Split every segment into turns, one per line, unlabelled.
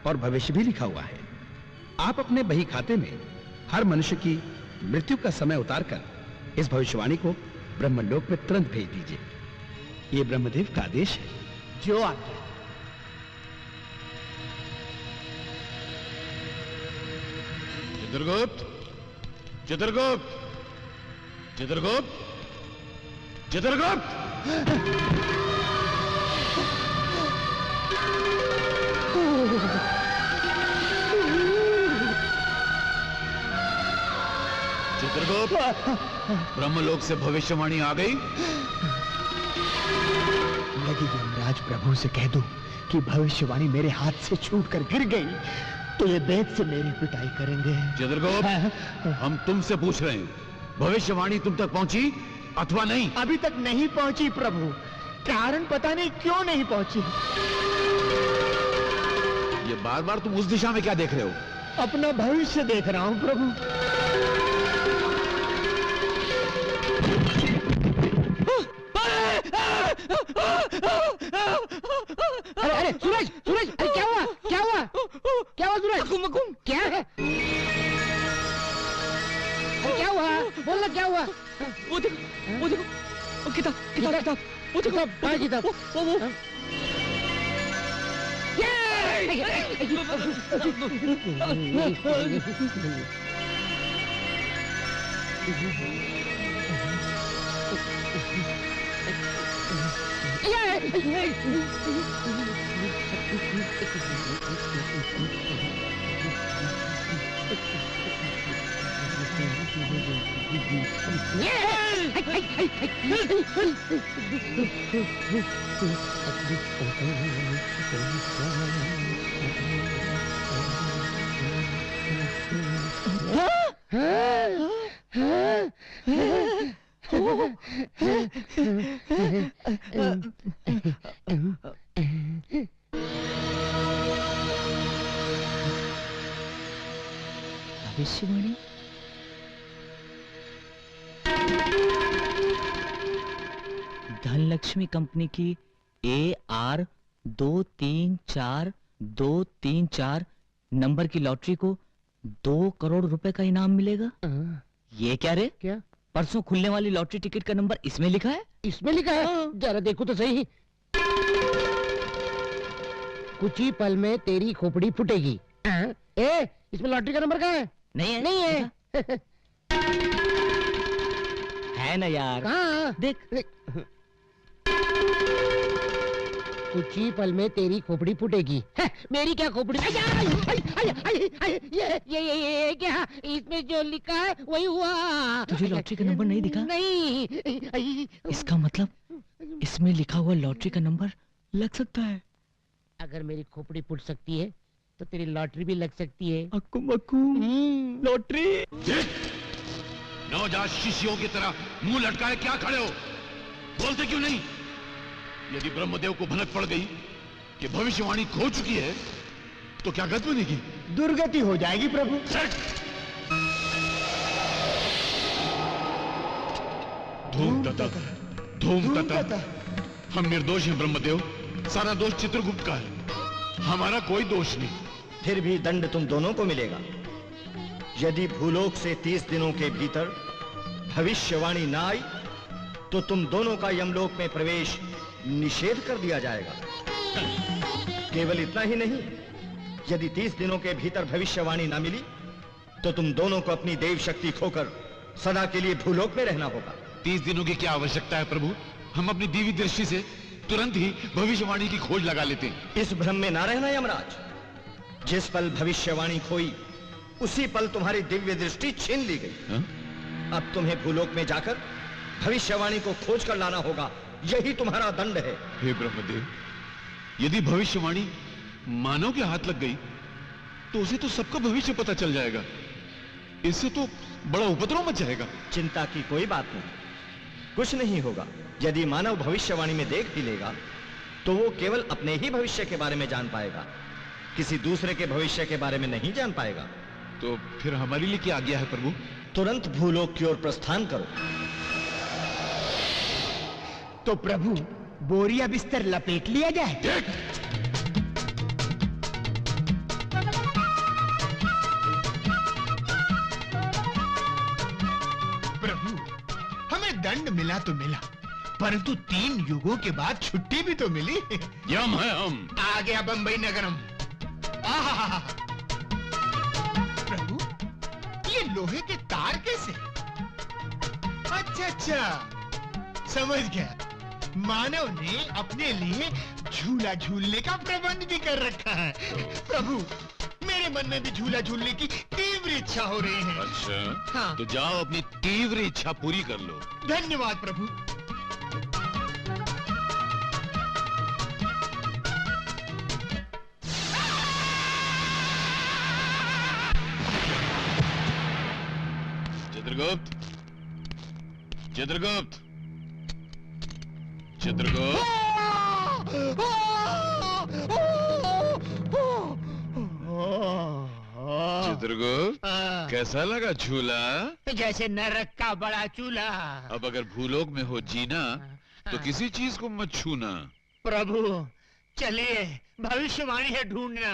और भविष्य भी लिखा हुआ है। आप अपने बही खाते में हर मनुष्य की मृत्यु का समय उतारकर इस भविष्यवाणी को ब्रह्मलोक में तुरंत भेज दीजिए। ये ब्रह्मदेव का आदेश है।
जो आज्ञा।
चित्रगुप्त, चित्रगुप्त, चित्रगुप्त, चित्रगुप्त! चित्रगुप्त, ब्रह्मलोक से भविष्यवाणी आ गई।
यदि यमराज प्रभु से कह दूं कि भविष्यवाणी मेरे हाथ से छूट कर गिर गई तो ये बेद से मेरी पिटाई करेंगे।
चित्रगुप्त, हम तुमसे पूछ रहे हैं, भविष्यवाणी तुम तक पहुंची अथवा नहीं?
अभी तक नहीं पहुंची प्रभु। कारण पता नहीं क्यों नहीं पहुंची।
ये बार बार तुम उस दिशा में क्या देख रहे हो?
अपना भविष्य देख रहा हूं प्रभु। अरे अरे सूरज, सूरज, अरे क्या हुआ? क्या हुआ? क्या हुआ सूरज? क्या है? अरे क्या हुआ? बोल ना क्या हुआ?
वो देखो, वो देखो, वो किताब, किताब, किताब, वो देखो,
कहाँ किताब?
वो भविष्यवाणी। धनलक्ष्मी कंपनी की AR234234 नंबर की लॉटरी को 2 करोड़ रुपए का इनाम मिलेगा। ये क्या रे?
क्या?
परसों खुलने वाली लॉटरी टिकट का नंबर इसमें लिखा है।
इसमें लिखा है? जरा देखो तो सही। कुछ ही पल में तेरी खोपड़ी फूटेगी। ए, इसमें लॉटरी का नंबर कहाँ है?
नहीं है,
नहीं है।
है ना यार?
कहाँ?
देख,
कुछ ही पल में तेरी खोपड़ी फूटेगी। मेरी क्या खोपड़ी? ये क्या? इसमें जो लिखा है वही हुआ।
तुझे लॉटरी का नंबर नहीं दिखा?
नहीं।
इसका मतलब इसमें लिखा हुआ लॉटरी का नंबर लग सकता है।
अगर मेरी खोपड़ी फूट सकती है तो तेरी लॉटरी भी लग सकती है।
अक्कू मक्कू लॉटरी।
नवजात शिष्यों की तरह मुंह लटकाए क्या खड़े हो? बोलते क्यों नहीं? यदि ब्रह्मदेव को भनक पड़ गई कि भविष्यवाणी खो चुकी है तो क्या गति बनेगी?
दुर्गति हो जाएगी प्रभु।
धूम तथा, धूम तथा। हम निर्दोष हैं ब्रह्मदेव। सारा दोष चित्रगुप्त का है, हमारा कोई दोष नहीं।
फिर भी दंड तुम दोनों को मिलेगा। यदि भूलोक से 30 दिनों के भीतर भविष्यवाणी ना आई तो तुम दोनों का यमलोक में प्रवेश निषेध कर दिया जाएगा। केवल इतना ही नहीं, यदि 30 दिनों के भीतर भविष्यवाणी ना मिली तो तुम दोनों को अपनी देव शक्ति खोकर सदा के लिए भूलोक में रहना होगा।
30 दिनों की क्या आवश्यकता है प्रभु? हम अपनी दिव्य दृष्टि से तुरंत ही भविष्यवाणी की खोज लगा लेते हैं।
इस भ्रम में ना रहना यमराज। जिस पल भविष्यवाणी खोई उसी पल तुम्हारी दिव्य दृष्टि छीन ली गई। अब तुम्हें भूलोक में जाकर भविष्यवाणी को खोज कर लाना होगा। यही तुम्हारा दंड है।
हे ब्रह्मदेव, यदि भविष्यवाणी मानव के हाथ लग गई तो उसे तो सबका भविष्य पता चल जाएगा। इससे तो बड़ा उपद्रव मच जाएगा।
चिंता की कोई बात नहीं, कुछ नहीं होगा। यदि मानव भविष्यवाणी में देख भी लेगा तो वो केवल अपने ही भविष्य के बारे में जान पाएगा, किसी दूसरे के भविष्य के बारे में नहीं जान पाएगा।
तो फिर हमारे लिए क्या आज्ञा है प्रभु?
तुरंत भूलोक की ओर प्रस्थान करो।
तो प्रभु बोरिया बिस्तर लपेट लिया जाए। दंड मिला तो मिला, परंतु 3 युगों के बाद छुट्टी भी तो मिली।
यम है हम।
आ गया बंबई नगरम। आहा, प्रभु ये लोहे के तार कैसे? अच्छा अच्छा, समझ गया। मानव ने अपने लिए झूला झूलने का प्रबंध भी कर रखा है। प्रभु मेरे मन में भी झूला झूलने की तीव्र इच्छा हो रही है।
अच्छा,
हाँ।
तो जाओ अपनी तीव्र इच्छा पूरी कर लो।
धन्यवाद प्रभु।
चित्रगुप्त, चित्रगुप्त, चित्रगुप्त। चित्रगुप्त, कैसा लगा झूला?
जैसे नरक का बड़ा चूल्हा।
अब अगर भूलोक में हो जीना तो किसी चीज को मत छूना।
प्रभु चलिए, भविष्यवाणी है ढूंढना।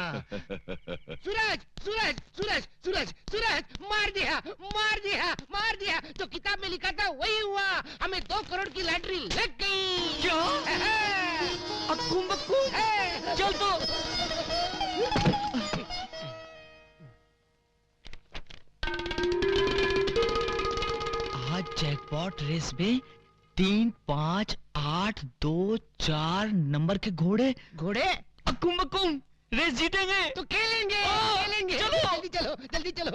सूरज सूरज सूरज सूरज सूरज, मार दिया मार दिया मार दिया। जो किताब में लिखा था वही हुआ, हमें 2 करोड़ की लॉटरी लग गई।
क्या? अक्कू बक्कू, चल तो। आज जैकपॉट रेस में 3, 5, 8, 2, 4 नंबर के घोड़े
घोड़े
अक्कुम बक्कुम रेस जीतेंगे।
तो खेलेंगे खेलेंगे।
चलो।
जल्दी चलो जल्दी चलो।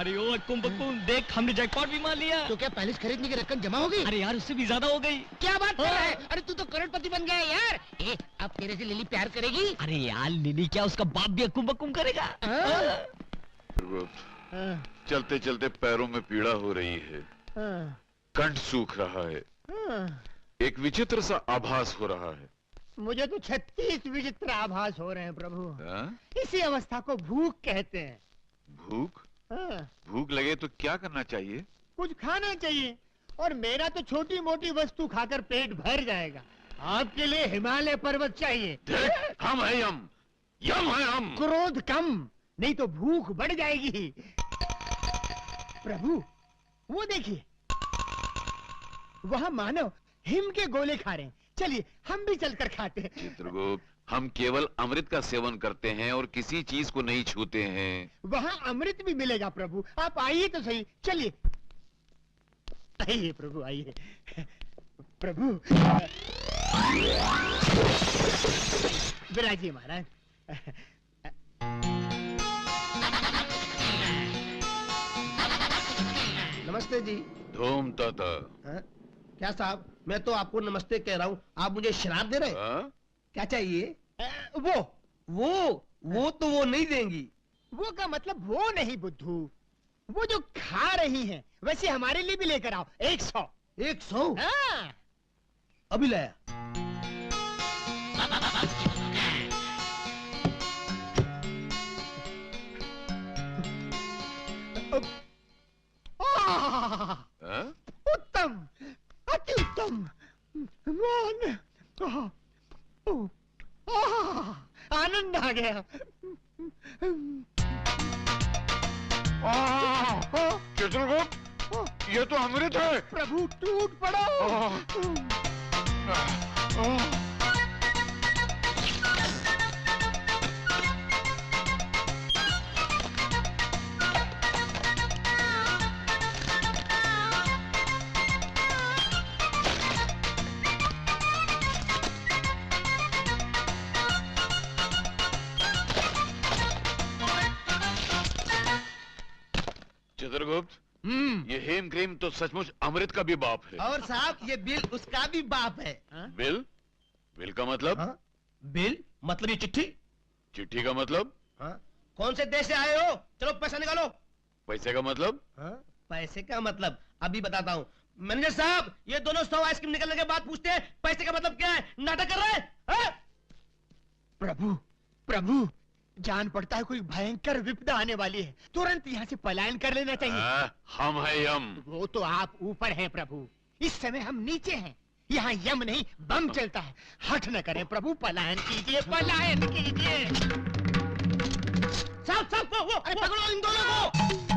अरे ओ अक्कुम बक्कुम, देख हमने जैकपॉट भी मार लिया।
तो क्या पैलेस खरीदने की रकम जमा हो गई?
अरे यार उससे भी ज्यादा हो गई।
क्या बात कर रहा है? अरे तू तो करोड़पति बन गया यार। अब तेरे से लिली प्यार करेगी?
अरे यार लिली क्या, उसका बाप भी अक्कुम बक्कुम करेगा।
चलते चलते पैरों में पीड़ा हो रही है, कंठ सूख रहा है, एक विचित्र सा आभास हो रहा है।
मुझे तो 36 विचित्र आभास हो रहे हैं प्रभु।
हाँ?
इसी अवस्था को भूख कहते हैं।
भूख? भूख लगे तो क्या करना चाहिए?
कुछ खाना चाहिए, और मेरा तो छोटी मोटी वस्तु खाकर पेट भर जाएगा। आपके लिए हिमालय पर्वत चाहिए।
हम है यम, यम है हम।
क्रोध कम, नहीं तो भूख बढ़ जाएगी। प्रभु वो देखिए, वहाँ मानव हिम के गोले खा रहे हैं। चलिए हम भी चलकर खाते हैं।
चित्रगुप्त, हम केवल अमृत का सेवन करते हैं और किसी चीज को नहीं छूते हैं।
वहाँ अमृत भी मिलेगा प्रभु, आप आइए तो सही। चलिए आइए प्रभु आइए। प्रभु विराजिए महाराज।
नमस्ते जी।
धूम ताता।
हाँ? क्या साहब, मैं तो आपको नमस्ते कह रहा हूँ, आप मुझे शराब दे रहे हैं?
हाँ?
क्या चाहिए?
वो
वो तो वो नहीं देंगी।
वो का मतलब वो नहीं बुद्धू, वो जो खा रही हैं, वैसे हमारे लिए भी लेकर आओ 100।
100?
हाँ।
अभी लाया।
हाँ?
उत्तम, अति उत्तम। आनंद आ गया।
चित्रगुप्त, ये तो अमृत है।
प्रभु टूट पड़ो।
चित्रगुप्त, ये हेम क्रीम तो सचमुच अमृत का भी बाप है।
और साहब ये बिल उसका भी बाप है।
बिल? बिल का मतलब?
हाँ? बिल मतलब ये चिट्ठी।
चिट्ठी का मतलब?
हाँ? कौन से देश से आए हो? चलो पैसा निकालो।
पैसे का मतलब?
हाँ? पैसे का मतलब अभी बताता हूँ। मैनेजर साहब, ये दोनों 100 आइसक्रीम निकलने के बाद पूछते हैं पैसे का मतलब क्या है। नाटक कर रहे हैं? हाँ?
प्रभु, प्रभु, जान पड़ता है कोई भयंकर विपदा आने वाली है, तुरंत यहाँ से पलायन कर लेना चाहिए।
हम है यम।
वो तो आप ऊपर हैं प्रभु, इस समय हम नीचे हैं। यहाँ यम नहीं बम चलता है। हठ न करें प्रभु, पलायन कीजिए, पलायन कीजिए।
साहब साहब, वो पकड़ो इन दोनों को।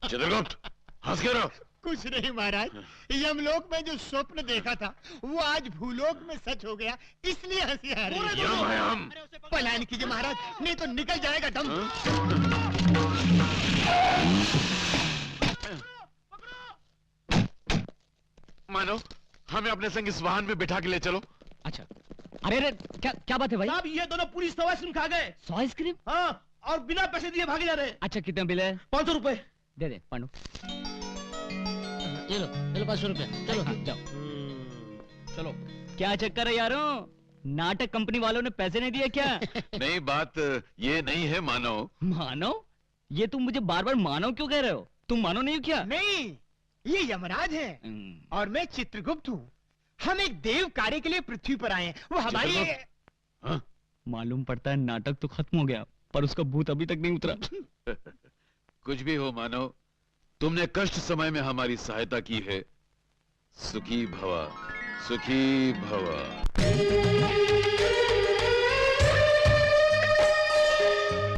चित्रगुप्त, हंस क्यों रहो?
कुछ नहीं महाराज, यमलोक में जो स्वप्न देखा था वो आज भूलोक में सच हो गया, इसलिए हंसी आ रही है।
यम है हम।
पलायन कीजिए महाराज, नहीं तो निकल जाएगा दम।
मानो, हमें अपने संग इस वाहन में बिठा के ले चलो।
अच्छा, अरे अरे, क्या क्या बात है भाई?
साहब, ये दोनों पूरी 100 आइसक्रीम खा गए।
100 आइसक्रीम?
हाँ, और बिना पैसे दिए भागे जा रहे हैं।
अच्छा, कितना बिल है?
500 रुपए।
दे दे पांडु।
ये लो 500 रुपए। चलो
हाँ, जाओ।
चलो।
क्या चक्कर है यारों? नाटक कंपनी वालों ने पैसे नहीं दिए क्या?
नहीं, बात ये नहीं है मानो।
मानो? ये तुम मुझे बार बार मानो क्यों कह रहे हो? तुम मानो नहीं हो क्या?
नहीं, ये यमराज है और मैं चित्रगुप्त हूँ। हम एक देव कार्य के लिए पृथ्वी पर आए हैं। वो हमारी
हाँ?
मालूम पड़ता है नाटक तो खत्म हो गया, पर उसका भूत अभी तक नहीं उतरा।
कुछ भी हो मानो, तुमने कष्ट समय में हमारी सहायता की है। सुखी भवा, सुखी भवा।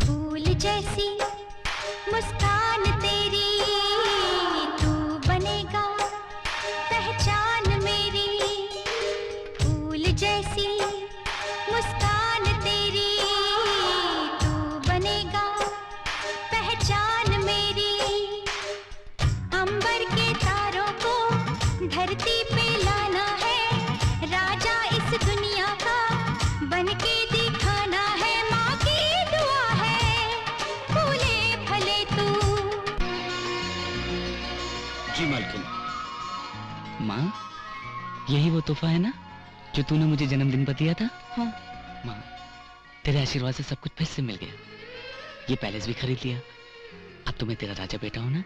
फूल जैसी मुस्कान तेरी, तू बनेगा पहचान मेरी। फूल जैसी मुस्कान तेरी, तू बनेगा पहचान मेरी। अंबर के तारों को धरती पे लाना है, राजा इस दुनिया का बनके दिखाना है। माँ की दुआ है, फूले फले तू।
जी मालकिन। माँ, यही वो तोहफा है ना जो तूने मुझे जन्मदिन पर दिया था? हाँ। माँ, तेरे आशीर्वाद से सब कुछ फिर से मिल गया। ये पैलेस भी खरीद लिया। अब तो मैं तेरा राजा बेटा हूँ ना।